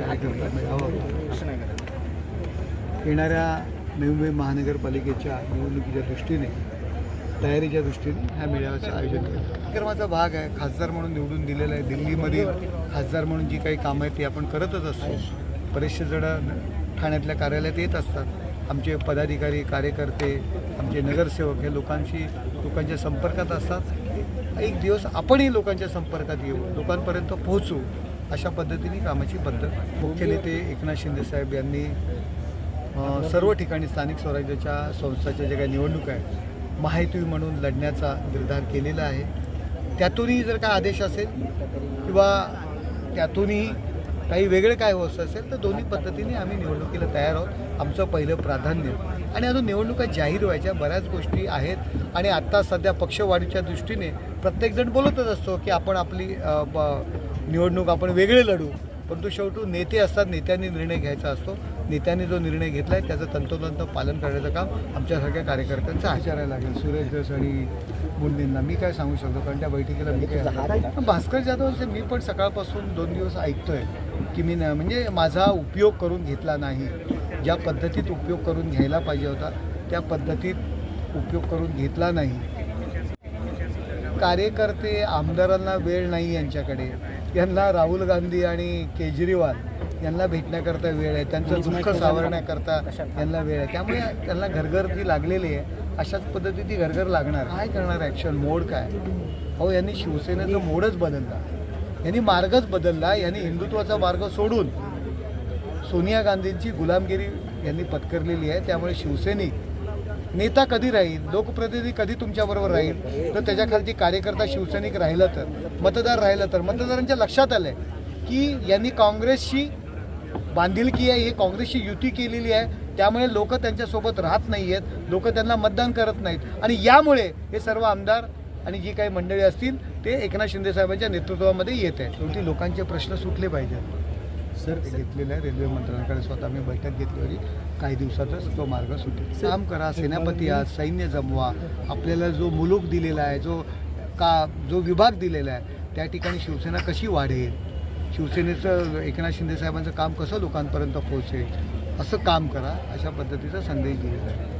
कार्यकर्ता मेळावा येणाऱ्या नवी मुंबई महानगरपालिकेच्या निवडणुकीच्या दृष्टीने तयारीच्या दृष्टीने ह्या मेळाव्याचं आयोजन केलं. कार्यक्रमाचा भाग आहे. खासदार म्हणून निवडून दिलेला आहे. दिल्लीमधील खासदार म्हणून जी काही कामं आहेत ती आपण करतच असतो. बरेचसे जण ठाण्यातल्या कार्यालयात येत असतात. आमचे पदाधिकारी कार्यकर्ते आमचे नगरसेवक हे लोकांच्या संपर्कात असतात. एक दिवस आपणही लोकांच्या संपर्कात येऊ, लोकांपर्यंत पोहोचू, अशा पद्धतीने कामाची पद्धत मुख्य नेते एकनाथ शिंदेसाहेब यांनी सर्व ठिकाणी स्थानिक स्वराज्याच्या संस्थाच्या ज्या काही निवडणुका आहेत महायुती म्हणून लढण्याचा निर्धार केलेला आहे. त्यातूनही जर काय आदेश असेल किंवा त्यातूनही काही वेगळे काय होत असेल तर दोन्ही पद्धतीने आम्ही निवडणुकीला तयार आहोत. आमचं पहिलं प्राधान्य आणि अजून निवडणुका जाहीर व्हायच्या बऱ्याच गोष्टी आहेत आणि आत्ता सध्या पक्षवाढीच्या दृष्टीने प्रत्येकजण बोलतच असतो की आपण आपली निवडणूक आपण वेगळे लढू, परंतु शेवटी नेते असतात, नेत्यांनी निर्णय घ्यायचा असतो. नेत्यांनी जो निर्णय घेतला आहे त्याचं तंतोतंत पालन करण्याचं काम आमच्यासारख्या कार्यकर्त्यांचं आचारायला लागेल. सुरेश धस आणि मुंडेंना मी काय सांगू शकतो, कारण त्या बैठकीला मी काय भास्कर जाधव मी पण सकाळपासून 2 दिवस ऐकतोय की मी म्हणजे माझा उपयोग करून घेतला नाही. ज्या पद्धतीत उपयोग करून घ्यायला पाहिजे होता त्या पद्धतीत उपयोग करून घेतला नाही. कार्यकर्ते आमदारांना वेळ नाही यांच्याकडे. यांना राहुल गांधी आणि केजरीवाल यांना भेटण्याकरता वेळ आहे, त्यांचं दुःख सावरण्याकरता यांना वेळ आहे. त्यामुळे त्यांना घरघर लागलेली आहे. अशाच पद्धतीची घरघर लागणार. काय करणार ॲक्शन मोड काय? अहो यांनी शिवसेनेचा मोडच बदलला, यांनी मार्गच बदलला. यांनी हिंदुत्वाचा मार्ग सोडून सोनिया गांधींची गुलामगिरी यांनी पत्करलेली आहे. त्यामुळे शिवसैनिक नेता कधी राहील, लोकप्रतिनिधी कधी तुमच्याबरोबर राहील, तर त्याच्याखालची कार्यकर्ता शिवसैनिक राहिलं तर, मतदार राहिलं तर. मतदारांच्या लक्षात आलं आहे की यांनी काँग्रेसशी बांधिलकी आहे, ही काँग्रेसशी युती केलेली आहे. त्यामुळे लोक त्यांच्यासोबत राहत नाही आहेत, लोक त्यांना मतदान करत नाहीत आणि यामुळे हे सर्व आमदार आणि जी काही मंडळी असतील ते एकनाथ शिंदेसाहेबांच्या नेतृत्वामध्ये येत आहे. शेवटी लोकांचे प्रश्न सुटले पाहिजेत. सर घेतलेलं आहे रेल्वे मंत्र्यांकडे स्वतः मी बैठक घेतली होती. काही दिवसातच तो मार्ग सुटेल. काम करा, सेनापती आहात, सैन्य जमवा. आपल्याला जो मुलूक दिलेला आहे, जो विभाग दिलेला आहे त्या ठिकाणी शिवसेना कशी वाढेल, शिवसेनेचं एकनाथ शिंदेसाहेबांचं काम कसं लोकांपर्यंत पोहोचेल असं काम करा, अशा पद्धतीचा संदेश दिलेला आहे.